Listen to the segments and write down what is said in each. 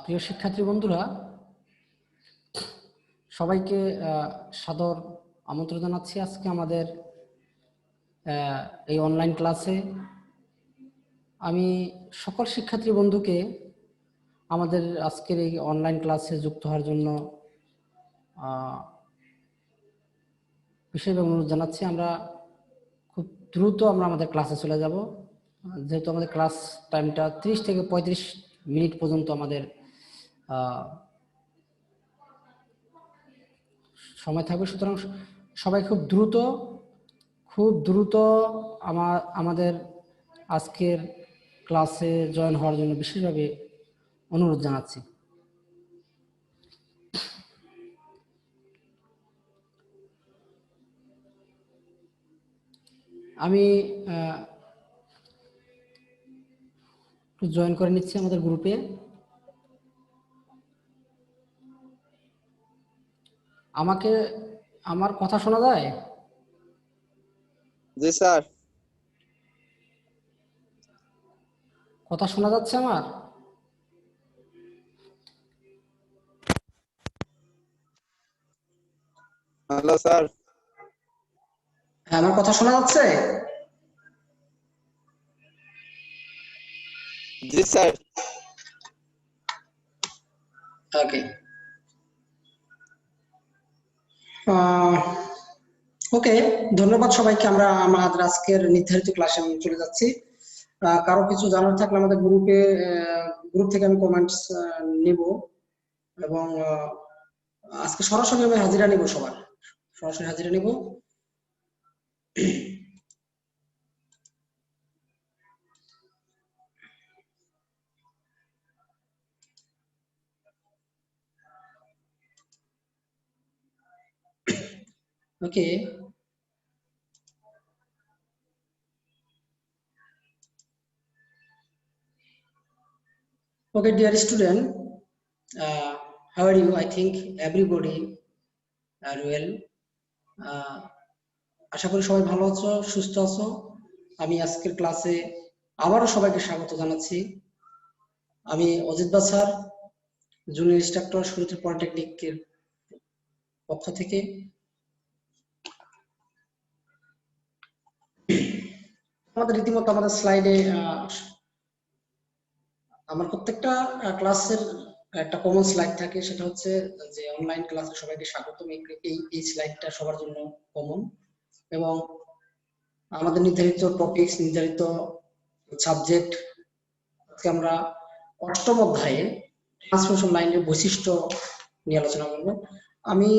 প্রিয় শিক্ষার্থী বন্ধুরা, সবাইকে সাদর আমন্ত্রণ জানাচ্ছি আজকে আমাদের এই অনলাইন ক্লাসে। আমি সকল শিক্ষার্থী বন্ধুকে আমাদের আজকের এই অনলাইন ক্লাসে যুক্ত হওয়ার জন্য বিশেষভাবে অনুরোধ জানাচ্ছি। আমরা খুব দ্রুত আমাদের ক্লাসে চলে যাব, যেহেতু আমাদের ক্লাস টাইমটা 30 থেকে 35 মিনিট পর্যন্ত আমাদের সময় থাকবে। সুতরাং সবাই খুব দ্রুত আমাদের আজকের ক্লাসে জয়েন হওয়ার জন্য বিশেষভাবে অনুরোধ জানাচ্ছি। আমি জয়েন করে নিচ্ছি আমাদের গ্রুপে। আমার কথা শোনা যায়? জি স্যার। কথা শোনা যাচ্ছে আমার? Hello sir. হ্যাঁ, আমার কথা শোনা যাচ্ছে? জি স্যার। ওকে, ওকে, ধন্যবাদ সবাইকে। আমরা আমাদের আজকের নির্ধারিত ক্লাসে চলে যাচ্ছি। কারো কিছু জানার থাকলে আমাদের গ্রুপ থেকে আমি কমেন্টস নিব, এবং আজকে সরাসরি আমি হাজিরা নিব, সবার সরাসরি হাজিরা নিব। ওকে, okay, dear student, how are you? I think everybody are well. আশা করি সবাই ভালো আছো, সুস্থ আছো। আমি আজকের ক্লাসে আবারও সবাইকে স্বাগত জানাচ্ছি। আমি অজিত বাছার, জুনিয়র ইনস্ট্রাক্টর, সুরুচি পলিটেকনিকের পক্ষ থেকে। আমাদের রীতিমতো আমাদের স্লাইডে আমার প্রত্যেকটা ক্লাসের একটা কমন স্লাইড থাকে, সেটা হচ্ছে যে অনলাইন ক্লাসে সবাইকে স্বাগতম। এই স্লাইডটা সবার জন্য কমন, এবং আমাদের নির্ধারিত টপিকস, নির্ধারিত সাবজেক্ট। আজকে আমরা অষ্টম অধ্যায়ে ট্রান্সমিশন লাইনের বৈশিষ্ট্য নিয়ে আলোচনা করব। আমি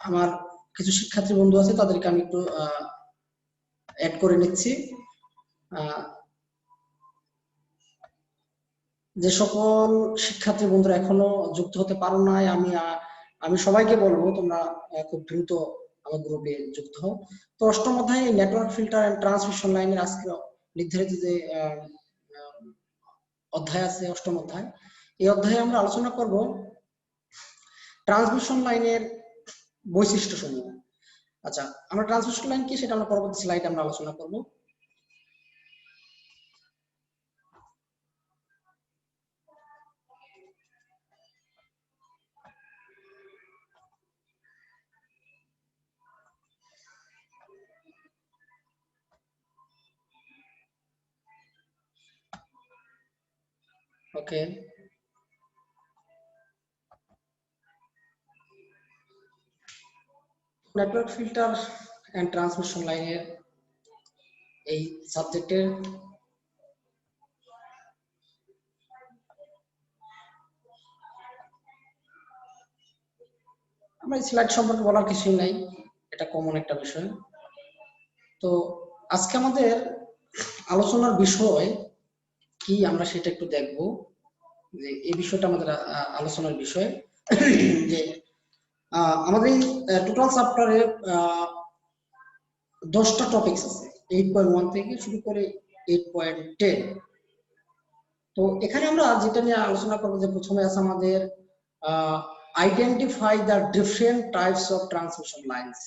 আমার কিছু শিক্ষার্থী বন্ধু আছে, তাদেরকে আমি একটু অ্যাড করে নিচ্ছি। যে সকল শিক্ষার্থী বন্ধুরা এখনো যুক্ত হতে পারো নাই, আমি সবাইকে বলবো তোমরা খুব দ্রুত আমার গ্রুপে যুক্ত হও। তো অষ্টম অধ্যায়ে নেটওয়ার্ক ফিল্টার এন্ড ট্রান্সমিশন লাইনের আজকে নির্ধারিত যে অধ্যায় আছে, অষ্টম অধ্যায়, এই অধ্যায়ে আমরা আলোচনা করব ট্রান্সমিশন লাইনের বৈশিষ্ট্য সমূহ। আচ্ছা, আমরা ট্রান্সমিশন লাইন কি সেটা আমরা পরবর্তী স্লাইডে আমরা আলোচনা করব। ওকে, নেটওয়ার্ক ফিল্টার এন্ড ট্রান্সমিশন লাইনের এই সাবজেক্টের আমরা স্লাইড সম্পর্কে বলার কিছুই নাই, এটা কমন একটা বিষয়। তো আজকে আমাদের আলোচনার বিষয় কি আমরা সেটা একটু দেখব, যে এই বিষয়টা আমাদের আলোচনার বিষয়। যে আমাদের এই টোটাল চ্যাপ্টারে 10টা টপিকস আছে, 8.1 থেকে শুরু করে 8.10। তো এখানে আমরা যেটা নিয়ে আলোচনা করবো, যে প্রথমে আছে আমাদের identify the different types of transmission lines.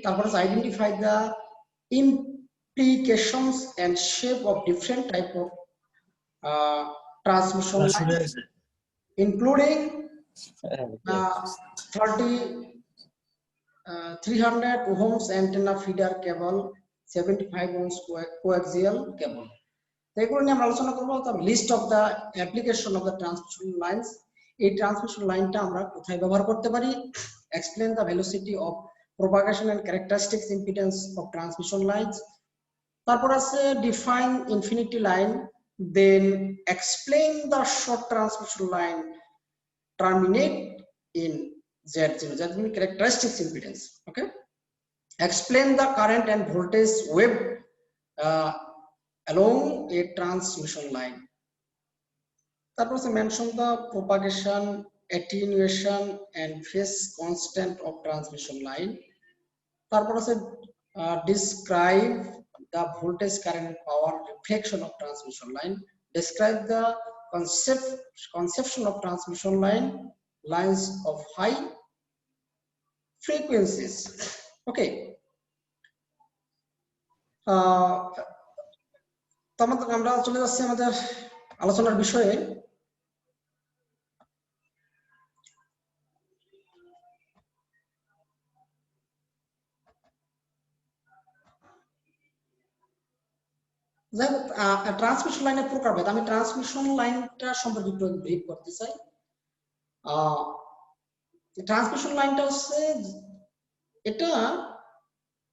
তারপর আছে identify the implications and shape of different type of transmission line, including 300 ohms antenna feeder cable, 75 ohms coaxial cable. এগুলো নিয়ে আমরা আলোচনা করব। List of the application of the transmission lines, এই transmission লাইনটা আমরা কোথায় ব্যবহার করতে পারি, explain the velocity of propagation and characteristics impedance of transmission lines. তারপর আছে define infinity line, then explain the short transmission line terminate in Z0, that means characteristics impedance. Okay, explain the current and voltage wave along a transmission line. তারপর mention the propagation, attenuation and phase constant of transmission line. তারপর describe the voltage, current, power reflection of transmission line. Describe the conception of transmission lines of high frequencies. Okay, তো আমরা চলে যাচ্ছি আমাদের আলোচনার বিষয়ে। Transmission লাইনের প্রকারভেদ, আমি ট্রান্সমিশন লাইনটা সম্পর্কে একটু ব্রিফ করতে চাই। ট্রান্সমিশন লাইনটা হচ্ছে, এটা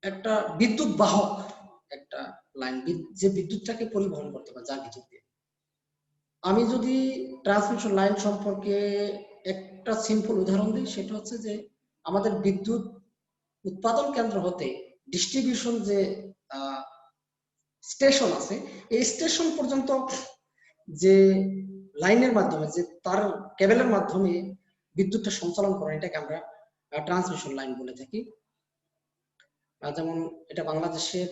একটা বিদ্যুৎ বাহক একটা লাইন, যে বিদ্যুৎটাকে পরিবহন করতে পারে যার ভিতর দিয়ে। আমি যদি ট্রান্সমিশন লাইন সম্পর্কে একটা সিম্পল উদাহরণ দিই, সেটা হচ্ছে যে আমাদের বিদ্যুৎ উৎপাদন কেন্দ্র হতে ডিস্ট্রিবিউশন যে স্টেশন আছে, এই স্টেশন পর্যন্ত যে লাইনের মাধ্যমে, যে তার কেবলের মাধ্যমে বিদ্যুৎটা সঞ্চালন করা, এটাকে আমরা ট্রান্সমিশন লাইন বলে থাকি। যেমন এটা বাংলাদেশের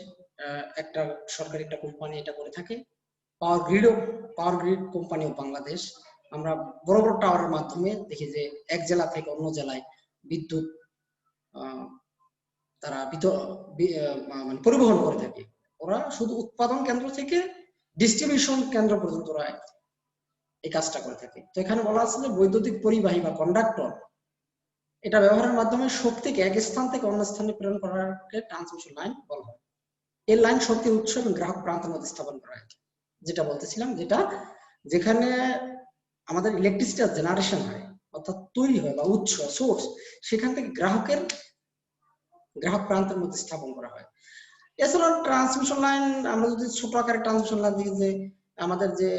একটা সরকারি একটা কোম্পানি এটা করে থাকে, power grid company of Bangladesh. আমরা বড় বড় টাওয়ারের মাধ্যমে দেখি যে এক জেলা থেকে অন্য জেলায় বিদ্যুৎ তারা মানে পরিবহন করে থাকে। ওরা শুধু উৎপাদন কেন্দ্র থেকে ডিস্ট্রিবিউশন কেন্দ্র পর্যন্ত ওরা এই কাজটা করে থাকে। তো এখানে বলা আছে যে বৈদ্যুতিক পরিবাহী বা কন্ডাক্টর, এটা ব্যবহারের মাধ্যমে শক্তিকে এক স্থান থেকে অন্য স্থানে প্রেরণ করাকে ট্রান্সমিশন লাইন বলা হয়। এই লাইন শক্তির উৎস এবং গ্রাহক প্রান্তের মধ্যে স্থাপন করা হয়, যেটা বলতেছিলাম, যেটা যেখানে আমাদের ইলেকট্রিসিটি জেনারেশন হয়, অর্থাৎ তৈরি হয় বা উৎস সোর্স, সেখান থেকে গ্রাহক প্রান্তের মধ্যে স্থাপন করা হয়। এছাড়াও ট্রান্সমিশন লাইন, আমরা যদি ছোট আকারে ট্রান্সমিশন লাইন দেখি, যে আমাদের যে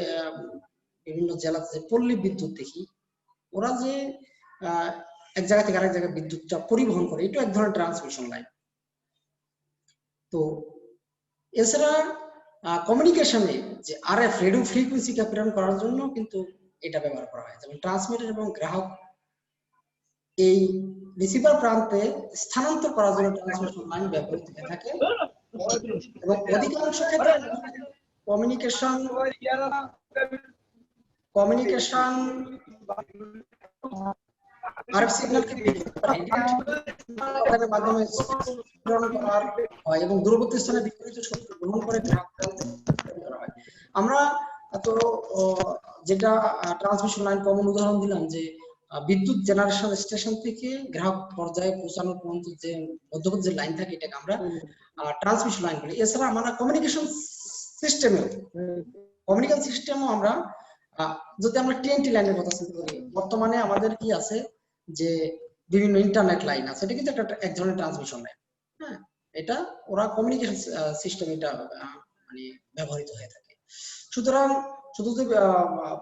বিভিন্ন জেলাতে যে পল্লী বিদ্যুৎ দেখি, ওরা যে এক জায়গা থেকে আরেক জায়গায় বিদ্যুৎটা পরিবহন করে, এটা এক ধরনের ট্রান্সমিশন লাইন। তো এছাড়া কমিউনিকেশনে যে আরএফ রেডিও ফ্রিকোয়েন্সিকে প্রেরণ করার জন্য কিন্তু এটা ব্যবহার করা হয়। যেমন ট্রান্সমিটার এবং গ্রাহক এই রিসিভার প্রান্তে স্থানান্তর করার জন্য ট্রান্সমিশন লাইন ব্যবহৃত হয়ে থাকে, এবং অধিকাংশ ক্ষেত্রে কমিউনিকেশন আরএফ সিগন্যালকে মাধ্যমে প্রেরণ করা হয় এবং দূরবর্তী স্থানে বিপরীত শক্তি গ্রহণ করে গ্রাহক প্রান্তে করা হয়। আমরা তো যেটা ট্রান্সমিশন লাইন কমন উদাহরণ দিলাম, যে বিদ্যুৎ জেনারেশন স্টেশন থেকে গ্রাহক পর্যায়ে পৌঁছানোর পর্যন্ত যে মধ্যবর্তী যে লাইন থাকে, এটাকে আমরা ট্রান্সমিশন লাইন বলি। এছাড়া আমরা কমিউনিকেশন সিস্টেমও আমরা, যদি আমরা টিএনটি লাইনের কথা চিন্তা করি, বর্তমানে আমাদের কি আছে, যে বিভিন্ন ইন্টারনেট লাইন আছে, এটা কিন্তু এক ধরনের ট্রান্সমিশন লাইন। হ্যাঁ, এটা ওরা কমিউনিকেশন সিস্টেম এটা মানে ব্যবহৃত হয়ে থাকে। সুতরাং শুধু যে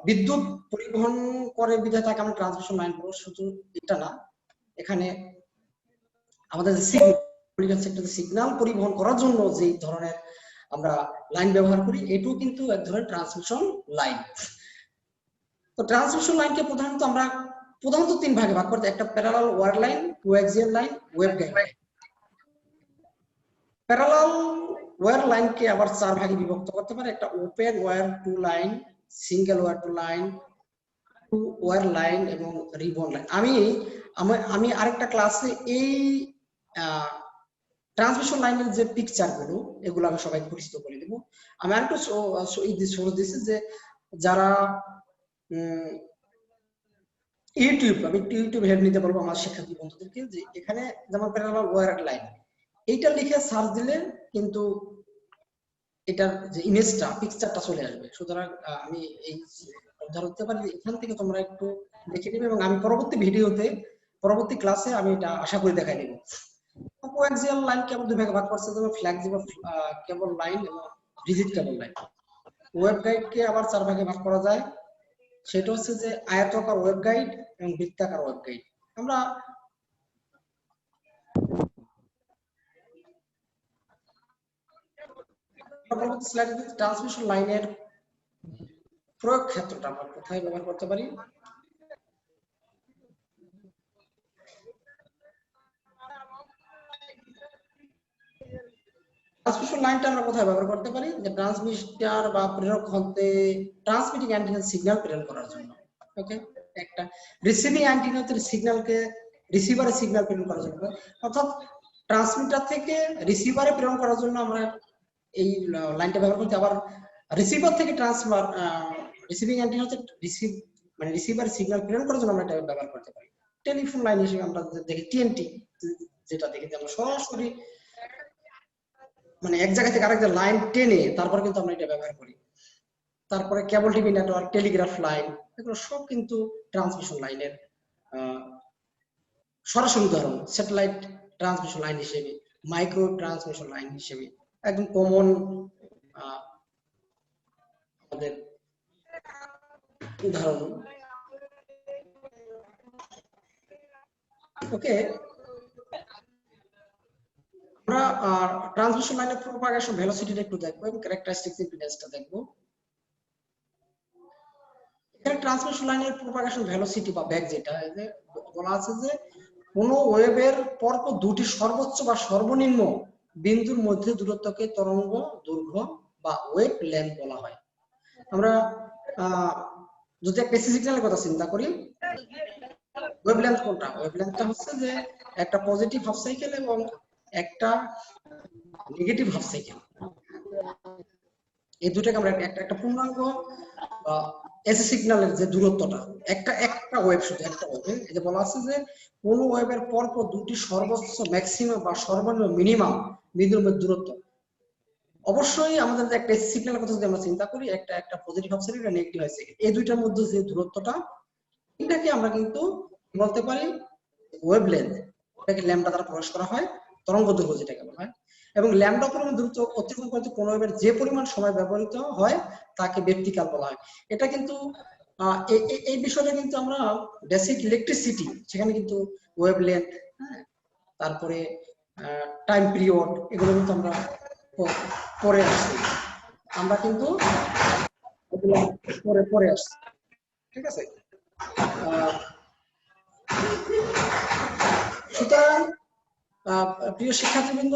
বিদ্যুৎ পরিবহন করে বিধায় তাকে আমরা ট্রান্সমিশন লাইন বলবো, শুধু এটা না, এখানে আমাদের সিগন্যাল পরিবহন করার জন্য যে ধরনের আমরা লাইন ব্যবহার করি, এটাও কিন্তু এক ধরনের ট্রান্সমিশন লাইন। তো ট্রান্সমিশন লাইনকে প্রধানত তিন ভাগে ভাগ করতে, একটা parallel wire line, coaxial line, waveguide line. Parallel wire লাইনকে আবার চার ভাগে বিভক্ত করতে পারে, একটা open wire two line, single wire two line, two wire line এবং রিবন লাইন। আমি আরেকটা ক্লাসে এই ট্রান্সমিশন লাইনের যে পিকচার গুলো, এগুলো আমি সবাইকে পরিচিত করে দেবো। আমি আরেকটু দিচ্ছি যে যারা ইউটিউব, আমি একটু ইউটিউব হেল্প নিতে বলবো আমার শিক্ষার্থী বন্ধুদেরকে, যে এখানে যেমন প্যারালাল ওয়্যার লাইন এইটা লিখে সার্চ দিলে কিন্তু এটার যে ইমেজটা পিকচারটা চলে আসবে। সুতরাং আমি এই উদাহরণ দিতে পারি যে এখান থেকে তোমরা একটু দেখে নেবে, এবং আমি পরবর্তী ভিডিওতে পরবর্তী ক্লাসে আমি এটা আশা করি দেখাই দেবো। কোয়াক্সিয়াল লাইন কেবল দুই ভাগে ভাগ করছে, যেমন ফ্লেক্সিবল কেবল লাইন এবং রিজিড কেবল লাইন। ওয়েব গাইডকে আবার 4 ভাগে ভাগ করা যায়, সেটা হচ্ছে যে আয়তাকার ওয়েব গাইড এবং বৃত্তাকার ওয়েব গাইড। আমরা পরবর্তী স্লাইডে ট্রান্সমিশন লাইনের প্রয়োগ ক্ষেত্রটা আমরা কোথায় ব্যবহার করতে পারি। ট্রান্সমিশন লাইনটা আমরা কোথায় ব্যবহার করতে পারি, যে ট্রান্সমিটার বা প্রেরক হতে ট্রান্সমিটিং অ্যান্টিনা সিগন্যাল প্রেরণ করার জন্য। ওকে, একটা রিসিভিং অ্যান্টিনা হতে সিগন্যালকে রিসিভারে সিগন্যাল প্রেরণ করার জন্য, অর্থাৎ ট্রান্সমিটার থেকে রিসিভারে প্রেরণ করার জন্য আমরা এই লাইনটা ব্যবহার করতে, আবার রিসিভার থেকে ট্রান্সফার রিসিভিং অ্যান্টিনা হতে রিসিভারে সিগন্যাল প্রেরণ করার জন্য আমরা এটা ব্যবহার করতে পারি। টেলিফোন লাইন হিসেবে আমরা দেখি টিএনটি, যেটা দেখি আমরা সরাসরি এক জায়গা থেকে আরেক জায়গায় লাইন টেনে তারপর কিন্তু আমরা এটা ব্যবহার করি। তারপরে cable TV network, Telegraph line, এগুলো সব কিন্তু ট্রান্সমিশন লাইনের সরাসরি উদাহরণ। স্যাটেলাইট ট্রান্সমিশন লাইন হিসেবে, মাইক্রো ট্রান্সমিশন লাইন হিসেবে একদম কমন আমাদের উদাহরণ। ওকে, আমরা ট্রান্সমিশন লাইনের প্রপাগেশন ভেলোসিটিটা একটু দেখবো এবং ক্যারেক্টারিস্টিক্স ইম্পিডেন্সটা দেখবো। এখানে ট্রান্সমিশন লাইনের প্রপাগেশন ভেলোসিটি বা বেগ যেটা বলা আছে যে কোন ওয়েভের পরপর দুটি সর্বোচ্চ বা সর্বনিম্ন বিন্দুর মধ্যে দূরত্বকে তরঙ্গ দৈর্ঘ্য বা ওয়েভ লেন্থ বলা হয়। আমরা যদি একটা এসি সিগন্যালের কথা চিন্তা করি, ওয়েভ লেন্থ কোনটা? ওয়েভ লেন্থটা হচ্ছে যে একটা পজিটিভ হাফ সাইকেল এবং একটা নেগেটিভ হাফ সাইকেল, এই দুটাকে আমরা একটা পূর্ণাঙ্গ এসি সিগন্যালের যে দূরত্বটা, একটা ওয়েভ, শুধু একটা ওয়েভ, এই যে বলা আছে যে কোন ওয়েভের পরপর দুটি সর্বোচ্চ ম্যাক্সিমাম বা সর্বনিম্ন মিনিমাম বিন্দুর মধ্যে দূরত্ব। অবশ্যই আমাদের যে একটা এসি সিগন্যালের কথা যদি আমরা চিন্তা করি, একটা পজিটিভ হাফ সাইকেল আর নেগেটিভ হাফ সাইকেল, এই দুইটার মধ্যে যে দূরত্বটা, এটাকে আমরা কিন্তু বলতে পারি ওয়েভ লেন্থ। এটাকে ল্যামডা দ্বারা প্রকাশ করা হয়, তরঙ্গ দৈর্ঘ্য যেটাকে বলা হয়। এবং ল্যামডা পরিমাণ দূরত্ব অতিক্রম করতে কোন ওয়েভের যে পরিমাণ সময় ব্যবহৃত হয় তাকে ব্যক্তিকাল বলা হয়। এটা কিন্তু এই বিষয়টা কিন্তু আমরা বেসিক ইলেকট্রিসিটি, সেখানে কিন্তু ওয়েভ লেন্থ, তারপরে টাইম পিরিয়ড, এগুলো কিন্তু আমরা পরে আসছি, আমরা কিন্তু পরে আসছি, ঠিক আছে। সুতরাং প্রিয় শিক্ষার্থীবৃন্দ,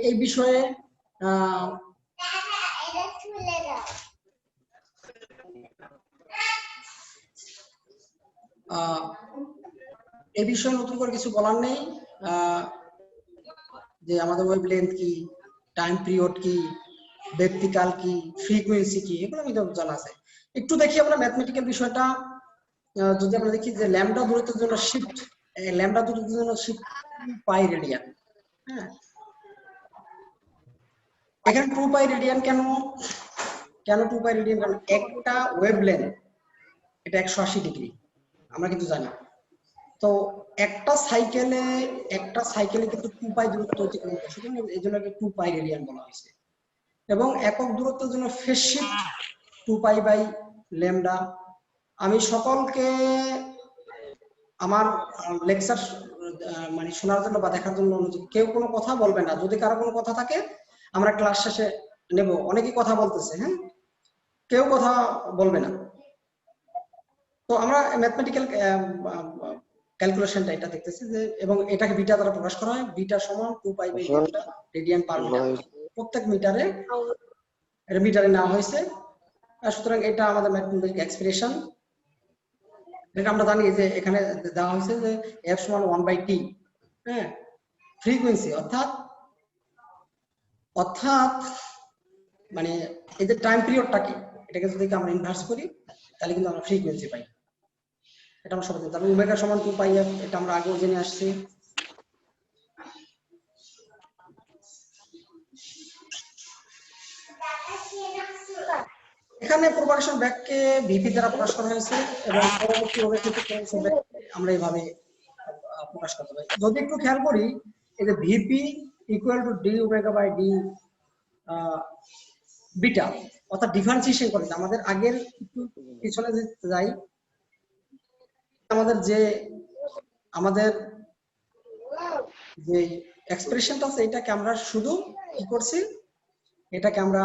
এই বিষয়ে নতুন করে কিছু বলার নেই। যে আমাদের ওয়েভ লেন্থ কি, টাইম পিরিয়ড কি, ব্যক্তিকাল কি, ফ্রিকোয়েন্সি কি, এগুলো আমাদের জানা আছে। একটু দেখি আমরা ম্যাথমেটিক্যাল বিষয়টা। যদি আমরা দেখি যে ল্যামডা দূরত্বের জন্য শিফট, ল্যামডা দূরত্বের জন্য শিফট পাই রেডিয়ান। হ্যাঁ, এখানে 2 পাই রেডিয়ান কেন 2 পাই রেডিয়ান? কারণ একটা ওয়েভলেন্থ এটা 180 ডিগ্রি, আমরা কিন্তু জানি। তো একটা সাইকেলে কিন্তু 2 পাই দূরত্ব অতিক্রম করে, সুতরাং এই জন্য 2 পাই রেডিয়ান বলা হয়েছে। এবং একক দূরত্বের জন্য phase shift 2 pi by lambda. আমি সকলকে আমার লেকচার শোনার জন্য বা দেখার জন্য অনুরোধ, কেউ কোনো কথা বলবে না। যদি কারো কোনো কথা থাকে আমরা ক্লাস শেষে নেব। অনেকেই কথা বলতেছে, হ্যাঁ, কেউ কথা বলবে না। তো আমরা ম্যাথমেটিক্যাল ক্যালকুলেশনটা এটা দেখতেছি যে, এবং এটাকে বিটা দ্বারা প্রকাশ করা হয়। বিটা সমান 2 pi by lambda radian per metre, প্রত্যেক মিটারে নেওয়া হয়েছে। সুতরাং এটা আমাদের ম্যাথমেটিক্যাল এক্সপ্রেশন। এটা আমরা জানি যে এখানে দেওয়া হয়েছে যে f সমান 1/t। হ্যাঁ, ফ্রিকোয়েন্সি অর্থাৎ এই যে টাইম পিরিয়ডটা কি, এটাকে যদি আমরা ইনভার্স করি, তাহলে কিন্তু আমরা ফ্রিকোয়েন্সি পাই। এটা আমরা সবাই জানি। তারপর ওমেগা সমান 2 পাই এফ, এটা আমরা আগেও জেনে আসছি। এখানে প্রপাগেশন ব্যাককে ভিপি দ্বারা প্রকাশ করা হয়েছে এবং পরবর্তীভাবে কিন্তু প্রপাগেশন ব্যাক আমরা এইভাবে প্রকাশ করতে পারি। যদি একটু খেয়াল করি, এই যে VP equal to D omega by D beta, অর্থাৎ ডিফারেন্সিয়েশন করে আমাদের আগের একটু পিছনে যাই, আমাদের যে এক্সপ্রেশনটা আছে এটাকে আমরা শুধু কি করছি, এটাকে আমরা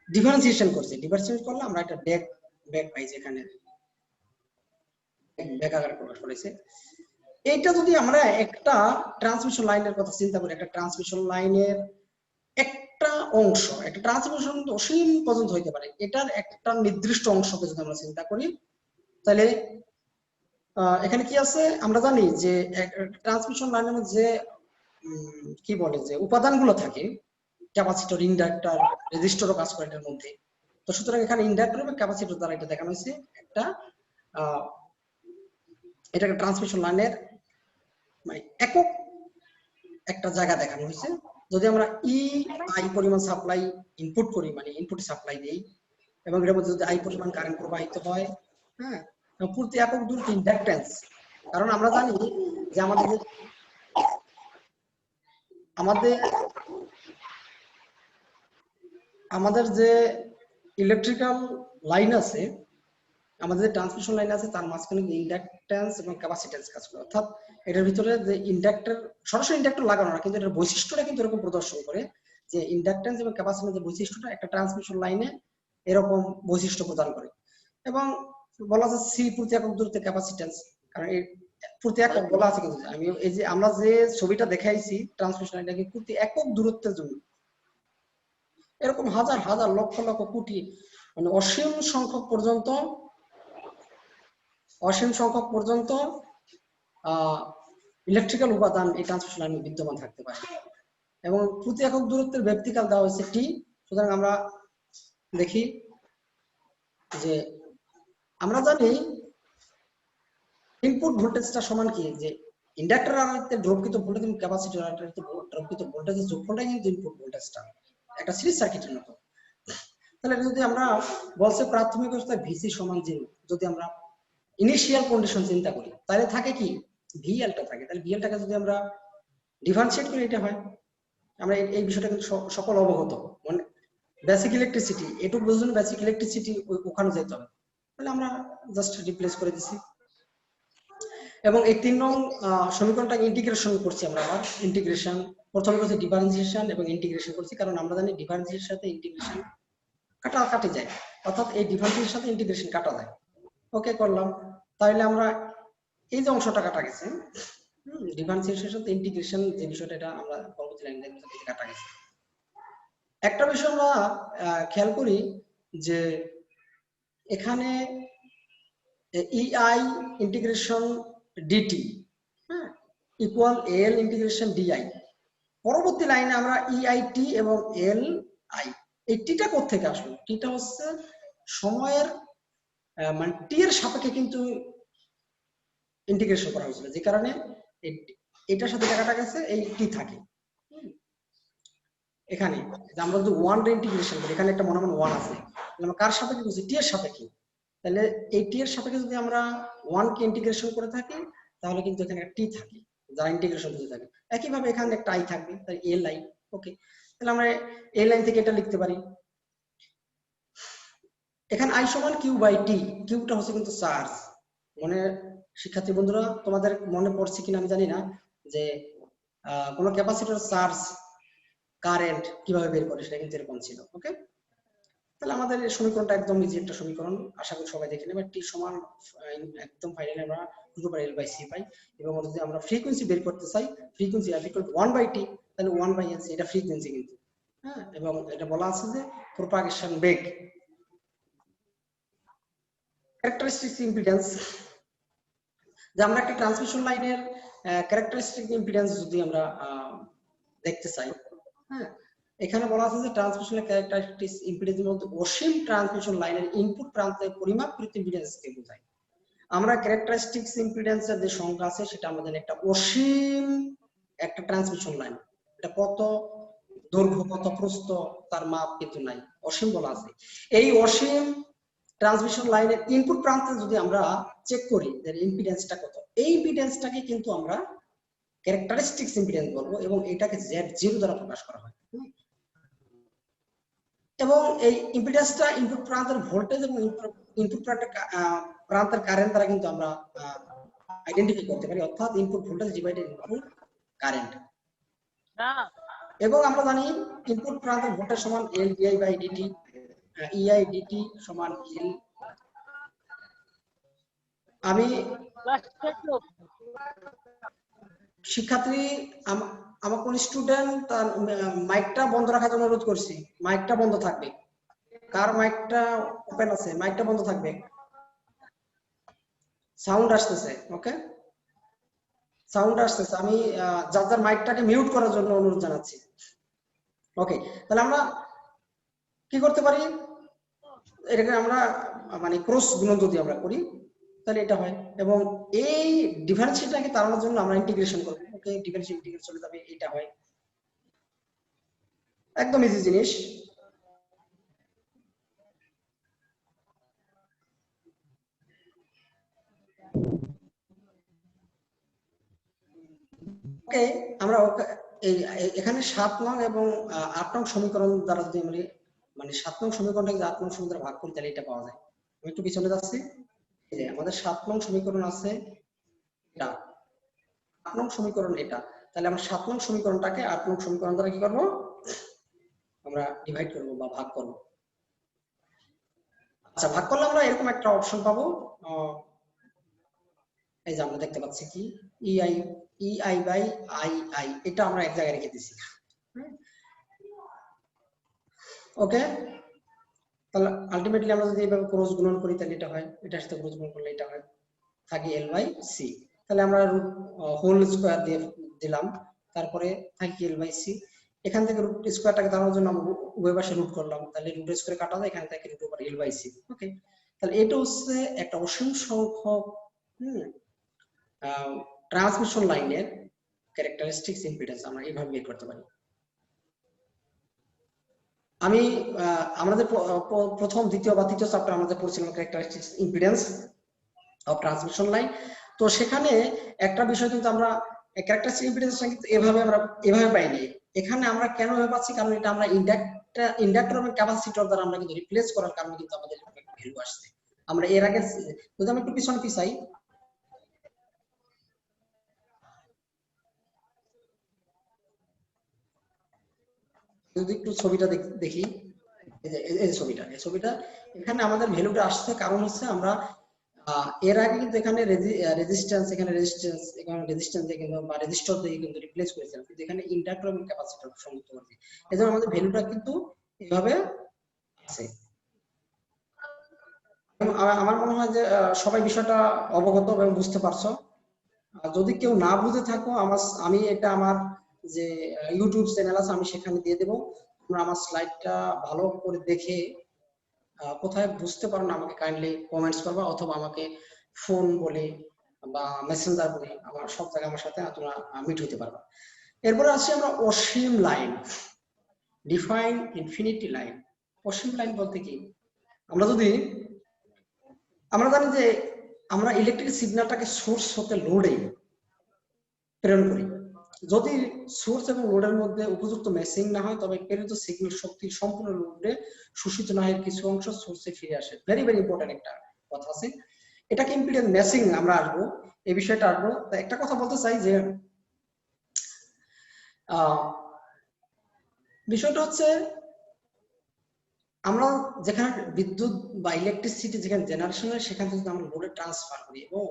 ডিফারেন্সিয়েশন করছি। ডিফারেন্সিয়েশন করলে আমরা একটা ব্যাক পাই, যেখানে ব্যাক আকারে প্রকাশ করেছে। এইটা যদি আমরা একটা ট্রান্সমিশন লাইনের কথা চিন্তা করি, একটা ট্রান্সমিশন লাইনের একটা অংশ, একটা ট্রান্সমিশন অসীম পর্যন্ত হইতে পারে, এটার একটা নির্দিষ্ট অংশকে যদি আমরা চিন্তা করি, তাহলে এখানে কি আছে আমরা জানি যে ট্রান্সমিশন লাইনের মধ্যে যে কি বলে যে উপাদানগুলো থাকে, ক্যাপাসিটর, ইন্ডাক্টর, রেজিস্টরও কাজ করে এটার মধ্যে। তো সুতরাং এখানে ইন্ডাক্টর এবং ক্যাপাসিটর দ্বারা এটা দেখানো হয়েছে একটা এটাকে ট্রান্সমিশন লাইনের মানে একক একটা জায়গা দেখানো হয়েছে। যদি আমরা ই আই পরিমাণ সাপ্লাই ইনপুট করি, মানে ইনপুট সাপ্লাই দেই, এবং এর মধ্যে যদি আই পরিমাণ কারেন্ট প্রবাহিত হয়, হ্যাঁ, প্রতি একক দূরত্ব ইন্ডাকট্যান্স, কারণ আমরা জানি যে আমাদের যে ইলেকট্রিক্যাল লাইন আছে, আমাদের যে ট্রান্সমিশন লাইন আছে, তার মাঝখানে ইন্ডাকট্যান্স এবং ক্যাপাসিট্যান্স কাজ করে। অর্থাৎ এটার ভিতরে যে ইন্ডাক্টর, সরাসরি ইন্ডাক্টর লাগানো না, কিন্তু এটার বৈশিষ্ট্যটা কিন্তু এরকম প্রদর্শন করে যে ইন্ডাকট্যান্স এবং ক্যাপাসিট্যান্স যে বৈশিষ্ট্যটা একটা ট্রান্সমিশন লাইনে এরকম বৈশিষ্ট্য প্রদান করে। এবং বলা যায় সি প্রতি একক দূরত্বে ক্যাপাসিট্যান্স, কারণ এই প্রতি একক বলা আছে, কিন্তু আমি এই যে আমরা যে ছবিটা দেখাইছি ট্রান্সমিশন লাইনটাকে প্রতি একক দূরত্বের জন্য, এরকম হাজার হাজার লক্ষ লক্ষ কোটি, মানে অসীম সংখ্যক পর্যন্ত ইলেকট্রিক্যাল উপাদান এই ট্রান্সমিশন লাইনে বিদ্যমান থাকতে পারে। এবং প্রতি একক দূরত্বের ব্যক্তিকাল দেওয়া হয়েছে টি। সুতরাং আমরা দেখি যে আমরা জানি ইনপুট ভোল্টেজটা সমান কি, যে ইন্ডাক্টর আধারিত দ্রবীকৃত ভোল্টেজ এবং ক্যাপাসিটর আধারিত দ্রবীকৃত ভোল্টেজের যোগফলটাই কিন্তু ইনপুট ভোল্টেজটা, একটা সিরিজ সার্কিটের মতো। তাহলে যদি আমরা বলছে প্রাথমিক অবস্থায় ভিসি সমান 0, যদি আমরা ইনিশিয়াল কন্ডিশন চিন্তা করি, তাহলে থাকে কি ভিএলটা থাকে। তাহলে ভিএলটাকে যদি আমরা ডিফারেন্সিয়েট করি, এটা হয়, আমরা এই বিষয়টা কিন্তু সকল অবগত, মানে বেসিক ইলেকট্রিসিটি এটুকু বুঝুন, বেসিক ইলেকট্রিসিটি ওখানে যেতে হবে, তাহলে আমরা জাস্ট রিপ্লেস করে দিছি। এবং এই 3 নং সমীকরণটা ইন্টিগ্রেশন করছি আমরা। আবার ইন্টিগ্রেশন প্রথমে করছি ডিফারেন্সিয়েশন এবং ইন্টিগ্রেশন করছি, কারণ আমরা জানি ডিফারেন্সিয়েশনের সাথে ইন্টিগ্রেশন কাটা যায়, অর্থাৎ এই ডিফারেন্সিয়েশনের সাথে ইন্টিগ্রেশন কাটা যায়। ওকে করলাম, তাহলে আমরা এই যে অংশটা কাটা গেছে, ডিফারেন্সিয়েশনের সাথে ইন্টিগ্রেশন যে বিষয়টা, এটা আমরা পরবর্তী লাইনে দেখব কাটা গেছে। একটা বিষয় আমরা খেয়াল করি যে এখানে ইআই ইন্টিগ্রেশন ডিটি, হ্যাঁ, ইকুয়াল এল ইন্টিগ্রেশন ডিআই। পরবর্তী লাইনে আমরা ইআইটি এবং এল আই, এই টিটা কোত্থেকে আসলো? টিটা হচ্ছে সময়ের মানে টি এর সাপেক্ষে কিন্তু ইন্টিগ্রেশন করা হয়েছিল, যে কারণে এটার সাথে কাটা গেছে, এই টি থাকে এখানে। আমরা যদি 1 রে ইন্টিগ্রেশন করি, এখানে একটা মনে 1 আছে, আমরা কার সাপেক্ষে করছি? টি এর সাপেক্ষে। তাহলে এই টি এর সাপেক্ষে যদি আমরা 1 কে ইন্টিগ্রেশন করে থাকি, তাহলে কিন্তু এখানে একটা টি থাকে যারা ইন্টিগ্রেশন করতে থাকে। একইভাবে এখানে একটা আই থাকবে, তাই এল আই। ওকে, তাহলে আমরা এই লাইন থেকে এটা লিখতে পারি, এখানে আই সমান কিউ বাই টি। কিউটা হচ্ছে কিন্তু চার্জ। মনে শিক্ষার্থী বন্ধুরা, তোমাদের মনে পড়ছে কিনা আমি জানি না, যে কোন ক্যাপাসিটর চার্জ কারেন্ট কিভাবে বের করে, সেটা কিন্তু এরকম ছিল। ওকে, তাহলে আমাদের এই সমীকরণটা একদম ইজি একটা সমীকরণ, আশা করি সবাই দেখে নেবে। টি সমান একদম ফাইনালি আমরা root over L by C pi. এবং যদি আমরা ফ্রিকোয়েন্সি বের করতে চাই, frequency F equal to 1 by T, তাহলে 1 বাই এল, এটা ফ্রিকোয়েন্সি কিন্তু, হ্যাঁ। এবং এটা বলা আছে যে প্রপাগেশন বেগ। ক্যারেক্টারিস্টিক ইম্পিডেন্স, যে আমরা একটা ট্রান্সমিশন লাইনের ক্যারেক্টারিস্টিক ইম্পিডেন্স যদি আমরা দেখতে চাই, হ্যাঁ, এখানে বলা আছে যে ট্রান্সমিশনের ক্যারেক্টারিস্টিক্স ইম্পিডেন্সের মধ্যে অসীম ট্রান্সমিশন লাইনের ইনপুট প্রান্তে পরিমাপকৃত ইম্পিডেন্সকে বোঝায়। আমরা ক্যারেক্টারিস্টিক্স ইম্পিডেন্সের যে সংজ্ঞা আছে সেটা আমাদের একটা অসীম একটা ট্রান্সমিশন লাইন, এটা কত দৈর্ঘ্য কত প্রস্থ তার মাপ কিন্তু নাই, অসীম বলা আছে। এই অসীম ট্রান্সমিশন লাইনের ইনপুট প্রান্তে যদি আমরা চেক করি যে ইম্পিডেন্সটা কত, এই ইম্পিডেন্সটাকে কিন্তু আমরা ক্যারেক্টারিস্টিক্স ইম্পিডেন্স বলবো এবং এটাকে Z0 দ্বারা প্রকাশ করা হয়। এবং এই ইম্পিডেন্সটা ইনপুট প্রান্তের ভোল্টেজ এবং ইনপুট প্রান্তের কারেন্ট দ্বারা কিন্তু আমরা আইডেন্টিফাই করতে পারি, অর্থাৎ input voltage divided input current. এবং আমরা জানি ইনপুট প্রান্তের ভোল্টেজ সমান L di/dt, EI dt সমান L। আমি শিক্ষার্থী আমার কোন স্টুডেন্ট তার মাইকটা বন্ধ রাখার জন্য অনুরোধ করছি, মাইকটা বন্ধ থাকবে। কার মাইকটা ওপেন আছে? মাইকটা বন্ধ থাকবে, সাউন্ড আসতেছে। ওকে, সাউন্ড আসতেছে, আমি যার যার মাইকটাকে মিউট করার জন্য অনুরোধ জানাচ্ছি। ওকে, তাহলে আমরা কি করতে পারি, এটাকে আমরা মানে ক্রস গুণন যদি আমরা করি তাহলে এটা হয়, এবং এই ডিফারেন্সিয়েশনটাকে তাড়ানোর জন্য আমরা ইন্টিগ্রেশন করব। ওকে, ডিফারেন্সিয়েশন ইন্টিগ্রেশন চলে যাবে, এটা হয় একদম ইজি জিনিস। ওকে, আমরা এখানে 7 নং এবং 8 নং সমীকরণ দ্বারা যদি আমরা মানে 7 নং সমীকরণটাকে 8 নং সমীকরণ দ্বারা ভাগ করি তাহলে এটা পাওয়া যায়। আমি একটু পিছনে যাচ্ছি, এই যে আমাদের 7 নং সমীকরণ আছে, এটা 8 নং সমীকরণ এটা, তাহলে আমরা 7 নং সমীকরণটাকে 8 নং সমীকরণ দ্বারা কি করব, আমরা ডিভাইড করব বা ভাগ করব। আচ্ছা, ভাগ করলে আমরা এরকম একটা অপশন পাবো, এই যে আমরা দেখতে পাচ্ছি কি EI/II, এটা আমরা এক জায়গায় রেখে দিছি। ওকে, তাহলে আলটিমেটলি আমরা যদি এভাবে ক্রস গুণন করি তাহলে এটা হয়, এটার সাথে ক্রস গুণন করলে এটা হয়, থাকে L/C। তাহলে আমরা রুট হোল স্কয়ার দিয়ে দিলাম, তারপরে থাকে L/C। এখান থেকে রুট স্কয়ারটাকে দাঁড়ানোর জন্য আমরা উভয় পাশে রুট করলাম, তাহলে রুট স্কয়ার কাটা যায়, এখান থেকে রুট ওভার L/C। ওকে, তাহলে এটা হচ্ছে একটা অসীম সংখ্যক ট্রান্সমিশন লাইনের ক্যারেক্টারিস্টিক্স ইম্পিডেন্স আমরা এইভাবে বের করতে পারি। আমি আমাদের প্রথম দ্বিতীয় বা তৃতীয় চ্যাপ্টার আমাদের পড়ছিলাম characteristics impedance of transmission line. তো সেখানে একটা বিষয় কিন্তু আমরা ক্যারেক্টারিস্টিক ইম্পিডেন্সটা কিন্তু এভাবে পাইনি, এখানে আমরা কেন এভাবে পাচ্ছি, কারণ এটা আমরা ইন্ডাক্টর এবং ক্যাপাসিটর দ্বারা আমরা কিন্তু রিপ্লেস করার কারণে কিন্তু আমাদের ভ্যালু আসছে। আমরা এর আগে যদি আমি একটু পিছনে পিছাই, যদি একটু ছবিটা দেখি, এই ছবিটা এখানে আমাদের ভ্যালুটা আসছে, কারণ হচ্ছে আমরা এর আগে কিন্তু এখানে রেজিস্ট্যান্স দিয়ে কিন্তু বা রেজিস্টর দিয়ে কিন্তু রিপ্লেস করেছিলাম, কিন্তু এখানে ইন্ডাক্টর এবং ক্যাপাসিটর সংযুক্ত করছি, এজন্য আমাদের ভ্যালুটা কিন্তু এইভাবে আছে। আমার মনে হয় যে সবাই বিষয়টা অবগত এবং বুঝতে পারছো। যদি কেউ না বুঝে থাকো, আমি এটা আমার যে ইউটিউব চ্যানেল আছে আমি সেখানে দিয়ে দেবো, তোমরা আমার স্লাইডটা ভালো করে দেখে কোথায় বুঝতে পারো না আমাকে কাইন্ডলি কমেন্টস করবা, অথবা আমাকে ফোন বলে বা মেসেঞ্জার বলে আমার সব জায়গায় আমার সাথে তোমরা মিট হইতে পারবা। এরপরে আসি আমরা অসীম লাইন, ডিফাইন ইনফিনিটি লাইন। অসীম লাইন বলতে কি, আমরা জানি যে আমরা ইলেকট্রিক সিগন্যালটাকে সোর্স হতে লোডে প্রেরণ করি, যদি সোর্স এবং লোডের মধ্যে উপযুক্ত ম্যাচিং না হয় তবে প্রেরিত সিগন্যাল শক্তি সম্পূর্ণ লোডে শোষিত না হয়, কিছু অংশ সোর্সে ফিরে আসে। ভেরি ভেরি ইম্পর্টেন্ট একটা কথা আছে, এটাকে ইম্পিডেন্স ম্যাচিং আমরা আসবো, এই বিষয়টা আসবো। একটা কথা বলতে চাই যে বিষয়টা হচ্ছে আমরা যেখানে বিদ্যুৎ বা ইলেকট্রিসিটি যেখানে জেনারেশন হয় সেখান থেকে আমরা লোডে ট্রান্সফার করি, এবং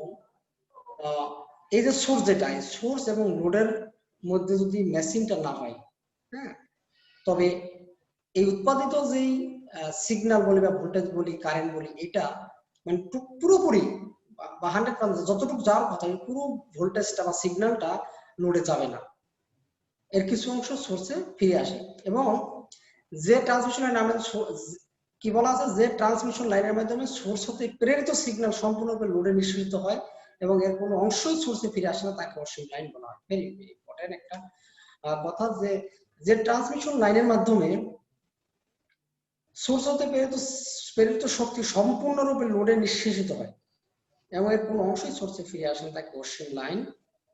এই যে সোর্স যেটা সোর্স এবং লোডের মধ্যে যদি ম্যাচিংটা না হয়, হ্যাঁ, তবে এই উৎপাদিত যেই সিগন্যাল বলি বা ভোল্টেজ বলি কারেন্ট বলি, এটা মানে পুরোপুরি বা 100% যতটুকু যাওয়ার কথা পুরো ভোল্টেজটা বা সিগন্যালটা লোডে যাবে না, এর কিছু অংশ সোর্সে ফিরে আসে। এবং যে ট্রান্সমিশন লাইন আমাদের কি বলা আছে, যে ট্রান্সমিশন লাইনের মাধ্যমে সোর্স হতে প্রেরিত সিগন্যাল সম্পূর্ণরূপে লোডে নিঃসৃত হয় এবং এর কোনো অংশই সোর্সে ফিরে আসে না, তাকে অসীম লাইন বলা হয়। ভেরি ভেরি ইম্পর্টেন্ট একটা কথা, যে যে ট্রান্সমিশন লাইনের মাধ্যমে সোর্স হতে প্রেরিত শক্তি সম্পূর্ণরূপে লোডে নিঃশেষিত হয় এবং এর কোনো অংশই সোর্সে ফিরে আসে না, তাকে অসীম লাইন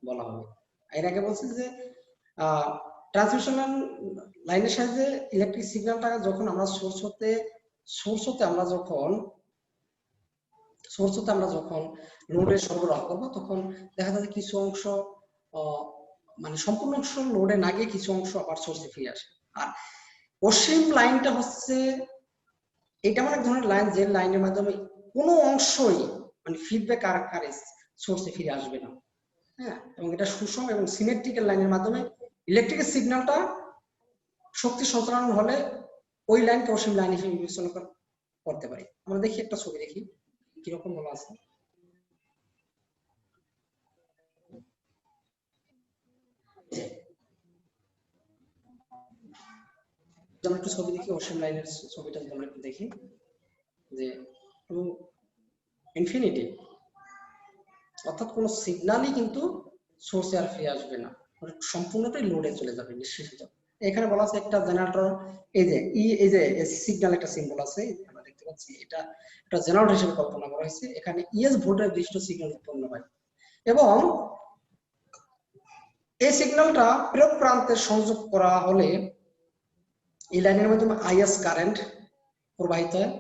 বলা হবে। এর আগে বলছি যে ট্রান্সমিশন লাইনের সাহায্যে ইলেকট্রিক সিগন্যালটা যখন আমরা সোর্স হতে আমরা যখন লোডে সরবরাহ করবো, তখন দেখা যাচ্ছে কিছু অংশ মানে সম্পূর্ণ অংশ লোডে না গিয়ে কিছু অংশ আবার সোর্সে ফিরে আসে। আর অসীম লাইনটা হচ্ছে এটা এমন এক ধরনের লাইন, যে লাইনের মাধ্যমে কোনো অংশই মানে ফিডব্যাক আকারে সোর্সে ফিরে আসবে না। হ্যাঁ, এবং এটা সুষম এবং সিমেট্রিক্যাল লাইনের মাধ্যমে ইলেকট্রিক্যাল সিগন্যালটা শক্তি সঞ্চালন হলে ওই লাইনকে অসীম লাইন হিসেবে বিবেচনা করতে পারি। আমরা দেখি একটা ছবি দেখি কিরকম বলা আছে। আমরা একটু ছবি দেখি, অসীম লাইনের ছবিটা আমরা একটু দেখি, যে ইনফিনিটি অর্থাৎ কোনো সিগন্যালই কিন্তু সোর্সে আর ফিরে আসবে না, সম্পূর্ণটাই লোডে চলে যাবে নিঃশেষিত। এখানে বলা আছে একটা জেনারেটর, এই যে সিগন্যাল একটা সিম্বল আছে আমরা দেখতে পাচ্ছি, এটা একটা জেনারেটর হিসেবে কল্পনা করা হয়েছে। এখানে ইএস ভোল্টেজ বিশিষ্ট সিগন্যাল উৎপন্ন হয় এবং এই সিগন্যালটা প্রেরক প্রান্তে সংযোগ করা হলে এই লাইনের মাধ্যমে আইএস কারেন্ট প্রবাহিত হয়।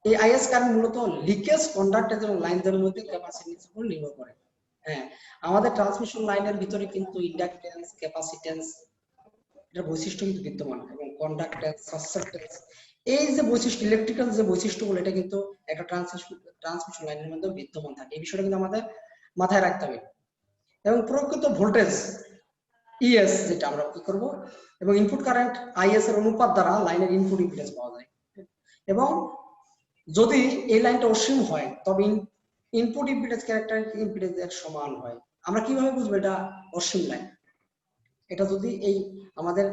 এই আইএস কারেন্ট মূলত লিকেজ কন্ডাক্টর এবং লাইনদের মধ্যে ক্যাপাসিটেন্সের উপর নির্ভর করে। হ্যাঁ, আমাদের ট্রান্সমিশন লাইনের ভিতরে কিন্তু ইন্ডাকটেন্স, ক্যাপাসিটেন্স এর বৈশিষ্ট্য কিন্তু বিদ্যমান, এবং কন্ডাক্টেন্স, সাসেপ্টেন্স, এই যে বৈশিষ্ট্য, ইলেকট্রিক্যাল যে বৈশিষ্ট্যগুলো, এটা কিন্তু একটা ট্রান্সমিশন লাইনের মধ্যে বিদ্যমান থাকে। এই বিষয়টা কিন্তু আমাদের মাথায় রাখতে হবে। এবং প্রকৃত ভোল্টেজ ইএস যেটা আমরা কি করব, এবং ইনপুট কারেন্ট আইএস এর অনুপাত দ্বারা লাইনের ইনপুট ইম্পিডেন্স পাওয়া যায়। এবং যদি এই লাইনটা অসীম হয় তবে ইনপুট ইম্পিডেন্স ক্যারেক্টারিস্টিক ইম্পিডেন্স এর সমান হয়। আমরা কিভাবে বুঝবো এটা অসীম লাইন? এটা যদি এই আমাদের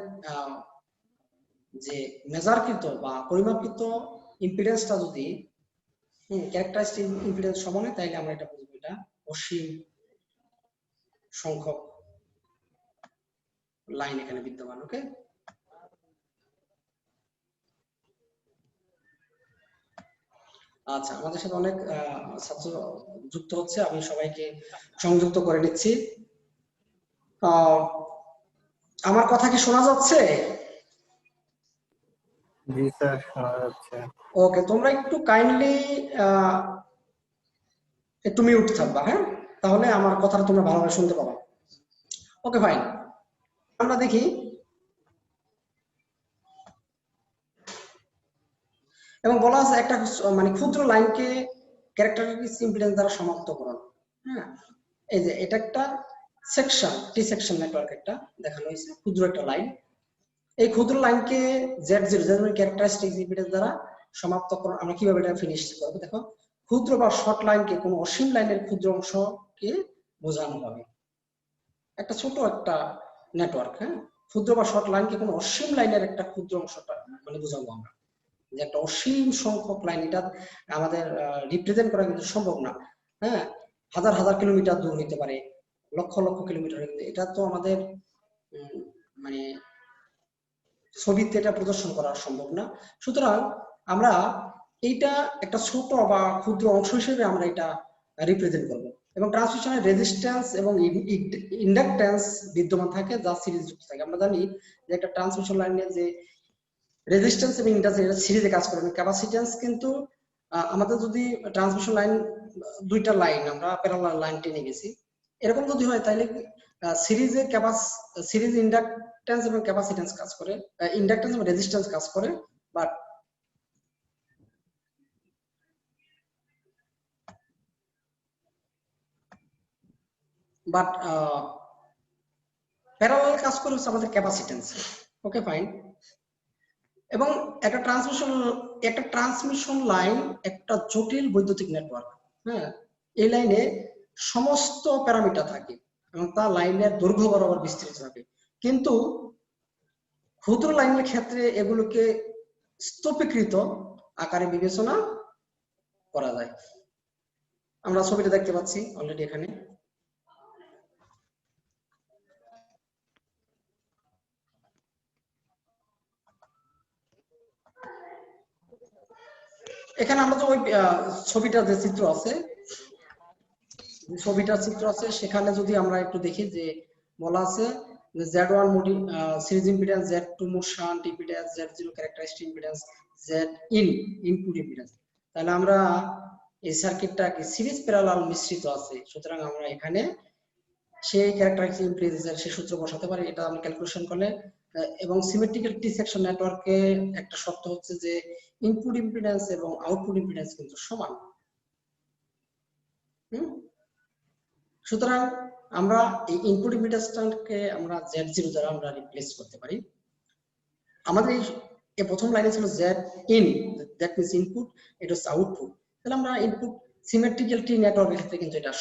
যে মেজারকৃত বা পরিমাপকৃত ইম্পিডেন্সটা যদি ক্যারেক্টারিস্টিক ইম্পিডেন্স সমান হয়, তাহলে আমরা এটা বুঝবো এটা অসীম সংখ্যক লাইন এখানে বিদ্যমান। ওকে, আচ্ছা, আমাদের সাথে অনেক ছাত্র যুক্ত হচ্ছে, আমি সবাইকে সংযুক্ত করে নিচ্ছি। আমার কথা কি শোনা যাচ্ছে? জি স্যার, শোনা যাচ্ছে। ওকে, তোমরা একটু কাইন্ডলি একটু মিউট থাকবা, হ্যাঁ, তাহলে আমার কথাটা তোমরা ভালোভাবে শুনতে পাবা। ওকে ফাইন, আমরা দেখি এবং বলা আছে একটা মানে ক্ষুদ্র লাইনকে ক্যারেক্টারিস্টিক ইম্পিডেন্স দ্বারা সমাপ্ত করুন। হ্যাঁ, এই যে এটা একটা সেকশন, টি সেকশন নেটওয়ার্ক একটা দেখানো হয়েছে, ক্ষুদ্র একটা লাইন। এই ক্ষুদ্র লাইনকে Z0 ক্যারেক্টারিস্টিক ইম্পিডেন্স দ্বারা সমাপ্ত করুন। আমরা কিভাবে এটা ফিনিশ করব? দেখো, ক্ষুদ্র বা শর্ট লাইনকে কোনো অসীম লাইনের ক্ষুদ্র অংশকে বোঝানো হবে। একটা ছোট একটা নেটওয়ার্ক, হ্যাঁ, ক্ষুদ্র বা শর্ট লাইনকে কোনো অসীম লাইনের একটা ক্ষুদ্র অংশটা মানে বোঝাবো আমরা, যে একটা অসীম সংখ্যক লাইন, এটা আমাদের রিপ্রেজেন্ট করা কিন্তু সম্ভব না। হ্যাঁ, হাজার হাজার কিলোমিটার দূর হইতে পারে, লক্ষ লক্ষ কিলোমিটার হইতে, এটা তো আমাদের মানে ছবিতে এটা প্রদর্শন করা সম্ভব না। সুতরাং আমরা এইটা একটা ছোট বা ক্ষুদ্র অংশ হিসেবে আমরা এটা রিপ্রেজেন্ট করব। এবং ট্রান্সমিশনের রেজিস্ট্যান্স এবং ইন্ডাকট্যান্স বিদ্যমান থাকে, যা সিরিজ যুক্ত থাকে। আমরা জানি যে একটা ট্রান্সমিশন লাইনের যে রেজিস্ট্যান্স এবং ইন্ডাকট্যান্স এটা সিরিজে কাজ করে। ক্যাপাসিট্যান্স কিন্তু আমাদের যদি ট্রান্সমিশন লাইন দুইটা লাইন আমরা প্যারালাল লাইন টেনে গেছি, এরকম যদি হয়, তাহলে সিরিজে সিরিজ ইন্ডাকট্যান্স এবং ক্যাপাসিট্যান্স কাজ করে, ইন্ডাকট্যান্স এবং রেজিস্ট্যান্স কাজ করে, বাট প্যারালাল কাজ করে হচ্ছে আমাদের ক্যাপাসিট্যান্স। Okay fine. এবং একটা ট্রান্সমিশন লাইন একটা জটিল বৈদ্যুতিক নেটওয়ার্ক। হ্যাঁ, এই লাইনে সমস্ত প্যারামিটার থাকে এবং তা লাইনের দৈর্ঘ্য বরাবর বিস্তৃত থাকে, কিন্তু ক্ষুদ্র লাইনের ক্ষেত্রে এগুলোকে স্তূপীকৃত আকারে বিবেচনা করা যায়। আমরা ছবিটা দেখতে পাচ্ছি অলরেডি এখানে। এখানে আমরা তো ওই ছবিটার যে চিত্র আছে, সেখানে যদি আমরা একটু দেখি যে বলা আছে যে Z1 series impedance, Z2 mode shunt impedance, Z0 characteristic impedance, Z input impedance. তাহলে আমরা এই সার্কিটটা কি সিরিজ প্যারালাল মিশ্রিত আছে, সুতরাং আমরা এখানে সেই ক্যারেক্টারিস্টিক ইম্পিডেন্সের সেই সূত্র বসাতে পারি। এটা আমরা ক্যালকুলেশন করলে, এবং সিমেট্রিক্যাল টি সেকশন নেটওয়ার্কে একটা শর্ত হচ্ছে যে ইনপুট ইম্পিডেন্স এবং আউটপুট ইম্পিডেন্স কিন্তু সমান। সুতরাং আমরা এই ইনপুট ইম্পিডেন্সটাকে আমরা Z0 দ্বারা আমরা রিপ্লেস করতে পারি। আমাদের এই প্রথম লাইনে ছিল Z in, that means input, এটা হচ্ছে আউটপুট। তাহলে আমরা ইনপুট সিমেট্রিক্যাল টি নেটওয়ার্কের ক্ষেত্রে কিন্তু এটা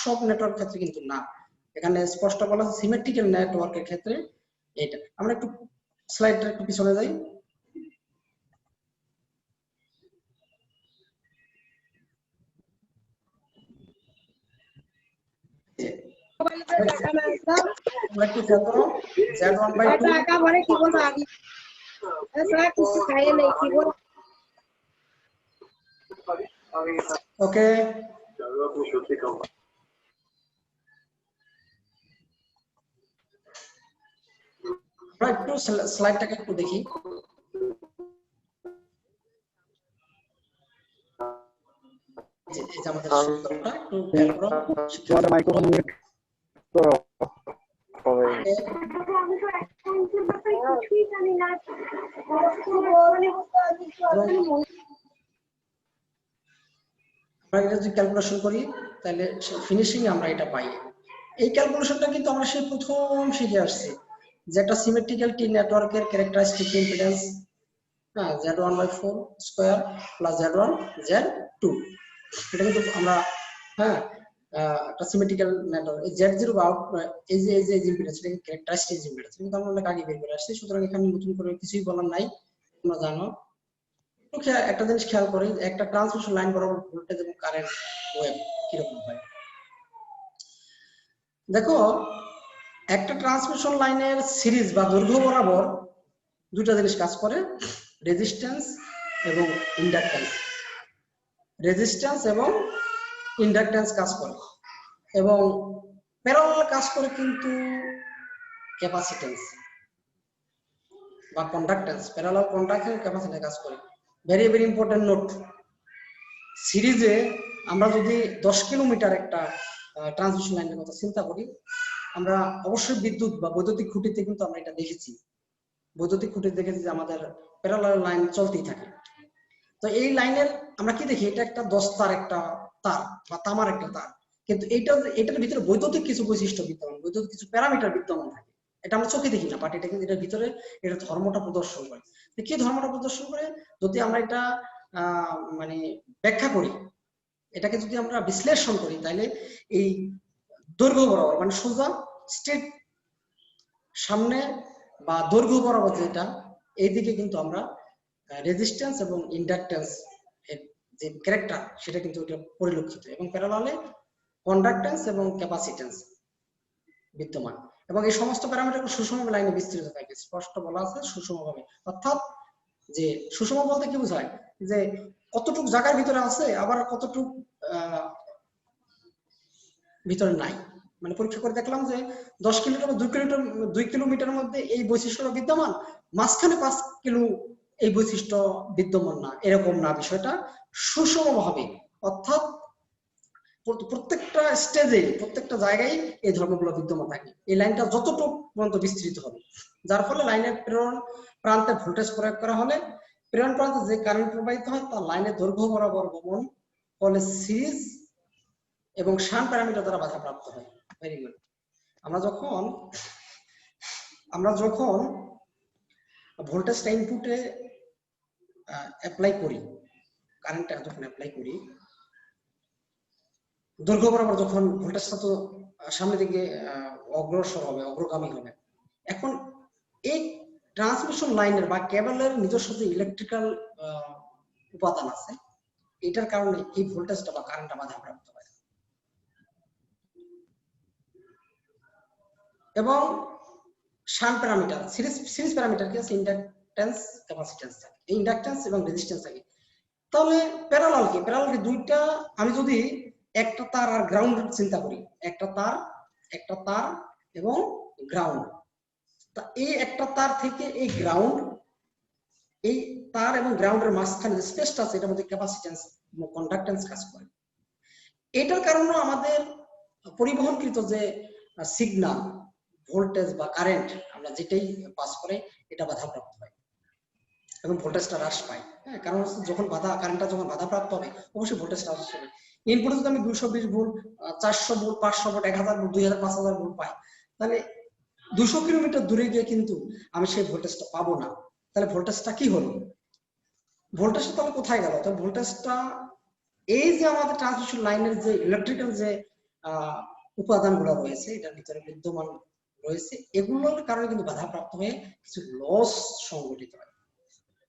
সব নেটওয়ার্কের ক্ষেত্রে কিন্তু না, এখানে স্পষ্ট বলা আছে সিমেট্রিক্যাল নেটওয়ার্কের ক্ষেত্রে এটা। আমরা একটু স্লাইডটা একটু পিছনে যাই। একটু খেয়াল করো, Z1/2 ওকে। আমরা একটু স্লাইডটাকে একটু দেখি। এই যে আমাদের সূত্রটা একটু খেয়াল করো। মাইক্রোফোন মিউট করো। আমরা এটা যদি ক্যালকুলেশন করি তাহলে ফিনিশিং আমরা এটা পাই। এই ক্যালকুলেশনটা কিন্তু আমরা সেই প্রথম শিখে আসছি যে একটা সিমেট্রিক্যাল টি নেটওয়ার্কের characteristic impedance Z1/4 square plus Z1 Z2, এটা কিন্তু আমরা একটা সিমেট্রিক্যাল নেটওয়ার্ক এই Z0 বা এই যে ইম্পিডেন্স, এটা ক্যারেক্টারিস্টিক ইম্পিডেন্স কিন্তু আমরা অনেক আগে বের করে আসছি। সুতরাং এখানে নতুন করে কিছুই বলার নাই, তোমরা জানো। একটা জিনিস খেয়াল করি, একটা ট্রান্সমিশন লাইন বরাবর ভোল্টেজ এবং কারেন্ট ওয়েভ কিরকম হয়। দেখো, একটা ট্রান্সমিশন লাইনের সিরিজ বা দৈর্ঘ্য বরাবর দুটো জিনিস কাজ করে, রেজিস্ট্যান্স এবং ইন্ডাক্ট্যান্স। রেজিস্ট্যান্স এবং ইন্ডাক্ট্যান্স কাজ করে, এবং প্যারালাল কাজ করে কিন্তু ক্যাপাসিট্যান্স বা কন্ডাক্ট্যান্স। প্যারালাল কন্ডাক্ট্যান্স ক্যাপাসিট্যান্স কাজ করে। ভেরি ভেরি ইম্পর্টেন্ট নোট, সিরিজে আমরা যদি 10 কিলোমিটার একটা ট্রান্সমিশন লাইনের কথা চিন্তা করি, আমরা অবশ্যই বিদ্যুৎ বা বৈদ্যুতিক খুঁটিতে কিন্তু আমরা এটা দেখেছি, বৈদ্যুতিক খুঁটিতে দেখেছি যে আমাদের প্যারালাল লাইন চলতেই থাকে। তো এই লাইনের আমরা কি দেখি, এটা একটা দস্তার একটা তার বা তামার একটা তার, কিন্তু এটার ভিতরে বৈদ্যুতিক কিছু বৈশিষ্ট্য বিদ্যমান, বৈদ্যুতিক কিছু প্যারামিটার বিদ্যমান থাকে। এটা আমরা চোখে দেখি না, বাট এটা কিন্তু এটার ভিতরে এটা ধর্মটা প্রদর্শন করে। কি ধর্মটা প্রদর্শন করে, যদি আমরা এটা মানে ব্যাখ্যা করি, এটাকে যদি আমরা বিশ্লেষণ করি, তাহলে এই দৈর্ঘ্য বরাবর মানে সোজা স্ট্রেট সামনে বা দৈর্ঘ্য বরাবর যেটা, এইদিকে কিন্তু আমরা রেজিস্ট্যান্স এবং ইন্ডাক্ট্যান্স এর যে ক্যারেক্টার সেটা কিন্তু এটা পরিলক্ষিত, এবং প্যারালালে কন্ডাক্ট্যান্স এবং ক্যাপাসিট্যান্স বিদ্যমান। এবং এই সমস্ত প্যারামিটার সুষম লাইনে বিস্তৃত থাকে, স্পষ্ট বলা আছে সুষমভাবে। অর্থাৎ যে সুষম বলতে কি বোঝায়, যে কতটুকু জায়গার ভিতরে আছে আবার কতটুকু ভিতরে নাই। মানে পরীক্ষা করে দেখলাম যে 10 কিলোমিটার 2 কিলোমিটার মধ্যে এই বৈশিষ্ট্যটা বিদ্যমান, মাঝখানে 5 কিলো এই বৈশিষ্ট্য বিদ্যমান না, এরকম না, বিষয়টা সুষমভাবে, অর্থাৎ প্রত্যেকটা স্টেজে প্রত্যেকটা জায়গায় এই ধর্মগুলো বিদ্যমান থাকে। এই লাইনটা যতটুকু পর্যন্ত বিস্তৃত হবে, যার ফলে লাইনের প্রেরণ প্রান্তে ভোল্টেজ প্রয়োগ করা হলে প্রেরণ প্রান্তে যে কারেন্ট প্রবাহিত হয় তা লাইনের দৈর্ঘ্য বরাবর গমন ফলে সিরিজ এবং শান্ট প্যারামিটার দ্বারা বাধাপ্রাপ্ত হয়। Very good. আমরা যখন ভোল্টেজটা ইনপুটে অ্যাপ্লাই করি, কারেন্টটা যখন অ্যাপ্লাই করি, দৈর্ঘ্য বরাবর যখন ভোল্টেজটা তো সামনের দিকে অগ্রসর হবে, অগ্রগামী হবে। এখন এই ট্রান্সমিশন লাইনের বা কেবলের নিজস্ব যে ইলেকট্রিক্যাল উপাদান আছে, এটার কারণে এই ভোল্টেজটা বা কারেন্টটা বাধাপ্রাপ্ত হয়। এবং শান্ট প্যারামিটার, সিরিজ প্যারামিটার কি আছে, ইন্ডাকটেন্স, ক্যাপাসিট্যান্স থাকে, এই ইন্ডাকটেন্স এবং রেজিস্ট্যান্স থাকে। তাহলে প্যারালাল কি দুইটা, আমি যদি একটা তার আর গ্রাউন্ড চিন্তা করি, একটা তার এবং গ্রাউন্ড, তা এই একটা তার থেকে এই গ্রাউন্ড, এই তার এবং গ্রাউন্ডের মাঝখানে যে স্পেসটা আছে এটার মধ্যে ক্যাপাসিট্যান্স এবং কন্ডাক্টেন্স কাজ করে। এটার কারণে আমাদের পরিবহনকৃত যে সিগন্যাল, ভোল্টেজ বা কারেন্ট আমরা যেটাই পাস করে এটা বাধাপ্রাপ্ত হয় এবং ভোল্টেজটা হ্রাস পায়। হ্যাঁ, কারণ যখন কারেন্টটা যখন বাধাপ্রাপ্ত হবে অবশ্যই ভোল্টেজটা হ্রাস হবে। ইনপুটে যদি আমি 220 volt, 400 volt, 500 volt, 1000 volt, 2000, 5000 volt পাই, তাহলে 200 কিলোমিটার দূরে গিয়ে কিন্তু আমি সেই ভোল্টেজটা পাবো না। তাহলে ভোল্টেজটা কি হলো? ভোল্টেজটা তাহলে কোথায় গেল? তো ভোল্টেজটা এই যে আমাদের ট্রান্সমিশন লাইনের যে ইলেকট্রিক্যাল যে উপাদানগুলো রয়েছে এটার ভিতরে বিদ্যমান রয়েছে, এগুলোর কারণে কিন্তু বাধাপ্রাপ্ত হয়ে কিছু লস সংঘটিত হয়।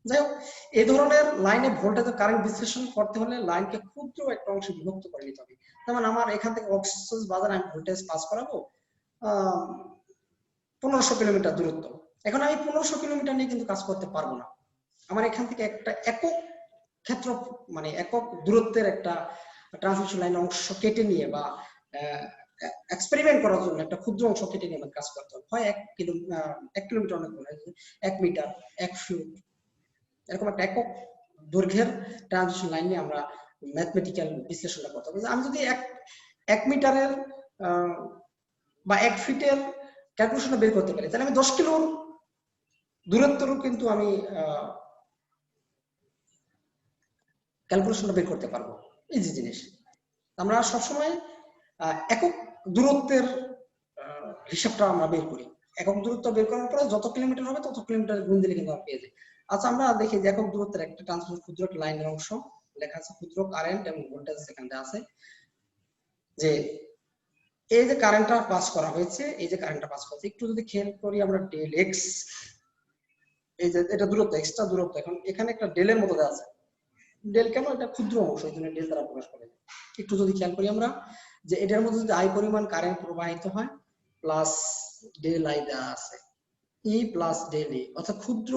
যাই হোক, এই ধরনের লাইনে ভোল্টেজ ও কারেন্ট বিশ্লেষণ করতে হলে লাইনকে ক্ষুদ্র একটা অংশে বিভক্ত করে নিতে হবে। যেমন আমার এখান থেকে অক্সিজেন বাজারে আমি ভোল্টেজ পাস করাবো 1500 কিলোমিটার দূরত্ব। এখন আমি 1500 কিলোমিটার নিয়ে কিন্তু কাজ করতে পারবো না। আমার এখান থেকে একটা একক ক্ষেত্র, মানে একক দূরত্বের একটা ট্রান্সমিশন লাইন অংশ কেটে নিয়ে বা এক্সপেরিমেন্ট করার জন্য একটা ক্ষুদ্র অংশ কেটে নিয়ে আমাকে কাজ করতে হবে। হয় 1 কিলোমিটার, অনেক বড় 1 মিটার, 1 ফুট, এরকম একটা একক দৈর্ঘ্যের ট্রান্সমিশন লাইন নিয়ে আমরা ম্যাথমেটিক্যাল বিশ্লেষণটা করতে হবে। আমি যদি 1 মিটারের বা 1 ফিটের ক্যালকুলেশনটা বের করতে পারি, তাহলে আমি 10 কিলোর দূরত্বেরও কিন্তু আমি ক্যালকুলেশনটা বের করতে পারবো। ইজি জিনিস। আমরা সবসময় একক দূরত্বের হিসাবটা আমরা বের করি। একক দূরত্ব বের করার পরে যত কিলোমিটার হবে তত কিলোমিটার গুণ দিলে কিন্তু আমরা পেয়ে যাই। আচ্ছা, আমরা দেখি যে একক দূরত্বের একটা ট্রান্সমিশন ক্ষুদ্র একটা লাইনের অংশ লেখা আছে, ক্ষুদ্র কারেন্ট এবং ভোল্টেজ সেখানে আছে, যে এই যে কারেন্টটা পাস করা হয়েছে, এই যে কারেন্টটা পাস করা হয়েছে, একটু যদি খেয়াল করি আমরা ডেল এক্স, এই যে এটা দূরত্ব, এক্সট্রা দূরত্ব, এখন এখানে একটা ডেলের মতো দেওয়া আছে। ডেল কেন? এটা ক্ষুদ্র অংশ, এই জন্য ডেল দ্বারা প্রকাশ করে। একটু যদি খেয়াল করি আমরা যে এটার মধ্যে যদি আই পরিমাণ কারেন্ট প্রবাহিত হয় প্লাস ডেল আই দেওয়া আছে, ই প্লাস ডেল ই, অর্থাৎ ক্ষুদ্র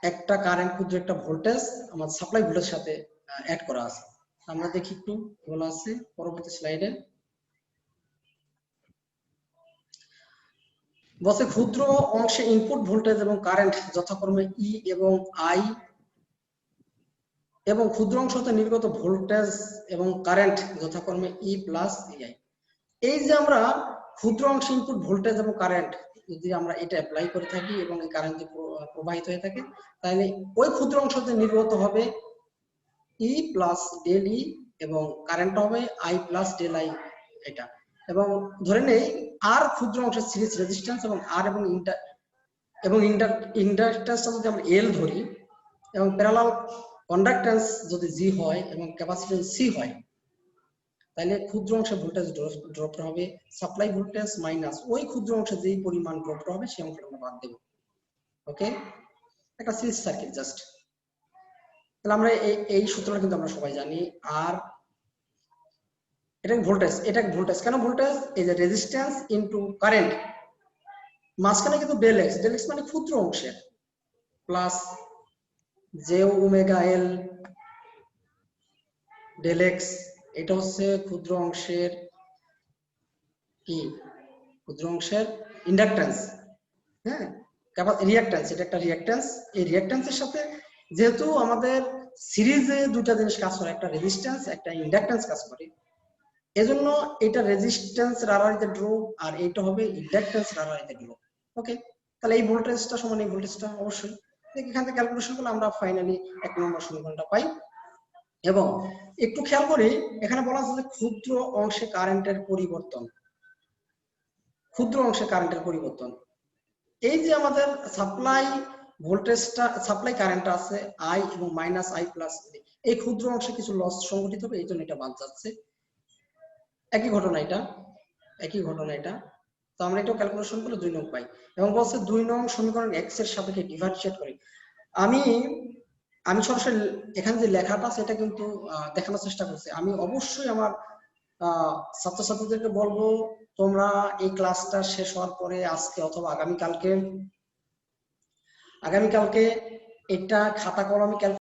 একটা কারেন্ট, ক্ষুদ্র একটা ভোল্টেজ আমার সাপ্লাই ভোল্টেজের সাথে অ্যাড করা আছে। আমরা দেখি একটু বলা আছে পরবর্তী স্লাইডে, বলছে ক্ষুদ্র অংশে ইনপুট ভোল্টেজ এবং কারেন্ট যথাক্রমে ই এবং আই, এবং ক্ষুদ্র অংশতে নির্গত ভোল্টেজ এবং কারেন্ট যথাক্রমে ই প্লাস ইআই। এই যে আমরা ক্ষুদ্র অংশে ইনপুট ভোল্টেজ এবং কারেন্ট যদি আমরা এটা অ্যাপ্লাই করে থাকি এবং এই কারেন্ট প্রবাহিত হয়ে থাকে, তাহলে ওই ক্ষুদ্র অংশতে নির্গত হবে ই প্লাস ডেল ই এবং কারেন্ট হবে আই প্লাস ডেল আই এটা। এবং ধরে নেই আর ক্ষুদ্র অংশের সিরিজ রেজিস্ট্যান্স এবং আর এবং ইন্ডাক্ট্যান্সটা যদি আমরা এল ধরি এবং প্যারালাল কন্ডাক্ট্যান্স যদি জি হয় এবং ক্যাপাসিট্যান্স সি হয়, তাহলে ক্ষুদ্র অংশে ভোল্টেজ ড্রপটা হবে সাপ্লাই ভোল্টেজ মাইনাস ওই ক্ষুদ্র অংশে যেই পরিমাণ ড্রপটা হবে সেই অংশটা আমরা বাদ দেব। ওকে, একটা সিরিজ সার্কিট জাস্ট। তাহলে আমরা এই সূত্রটা কিন্তু আমরা সবাই জানি। আর এটা ভোল্টেজ কেন ভোল্টেজ? এই যে রেজিস্ট্যান্স ইনটু কারেন্ট, মাঝখানে কিন্তু ডেল এক্স মানে ক্ষুদ্র অংশের, plus J omega L del X, এটা হচ্ছে ক্ষুদ্র অংশের কি, ক্ষুদ্র অংশের ইন্ডাকট্যান্স, হ্যাঁ, রিঅ্যাকট্যান্স, এটা একটা রিঅ্যাকট্যান্স। এই রিঅ্যাকট্যান্সের সাথে যেহেতু আমাদের সিরিজে দুইটা জিনিস কাজ করে, একটা রেজিস্ট্যান্স একটা ইন্ডাকট্যান্স কাজ করে, এজন্য এটা রেজিস্ট্যান্স রাড়াইতে ড্রপ আর এটা হবে ইন্ডাকট্যান্স রাড়াইতে ড্রপ। ওকে, তাহলে এই ভোল্টেজটা সমান এই ভোল্টেজটা, অবশ্যই এখান থেকে ক্যালকুলেশন করলে আমরা ফাইনালি 1 নম্বর সমীকরণটা পাই। এবং একটু খেয়াল করি এখানে বলা আছে যে ক্ষুদ্র অংশে কারেন্টের পরিবর্তন, ক্ষুদ্র অংশে কারেন্টের পরিবর্তন, এই যে আমাদের সাপ্লাই ভোল্টেজটা, সাপ্লাই কারেন্টটা আছে আই এবং মাইনাস আই প্লাস, এই ক্ষুদ্র অংশে কিছু লস সংঘটিত হবে, এই জন্য এটা বাদ যাচ্ছে। একই ঘটনা এটা, তো আমরা এটাও ক্যালকুলেশন করে 2 নং পাই। এবং বলছে 2 নং সমীকরণ x এর সাপেক্ষে ডিফারেন্সিয়েট করি। আমি আমি সরাসরি এখানে যে লেখাটা সেটা কিন্তু দেখানোর চেষ্টা করছি। আমি অবশ্যই আমার ছাত্রছাত্রীদেরকে বলবো, তোমরা এই ক্লাসটা শেষ হওয়ার পরে আজকে অথবা আগামীকালকে এটা খাতা কলমে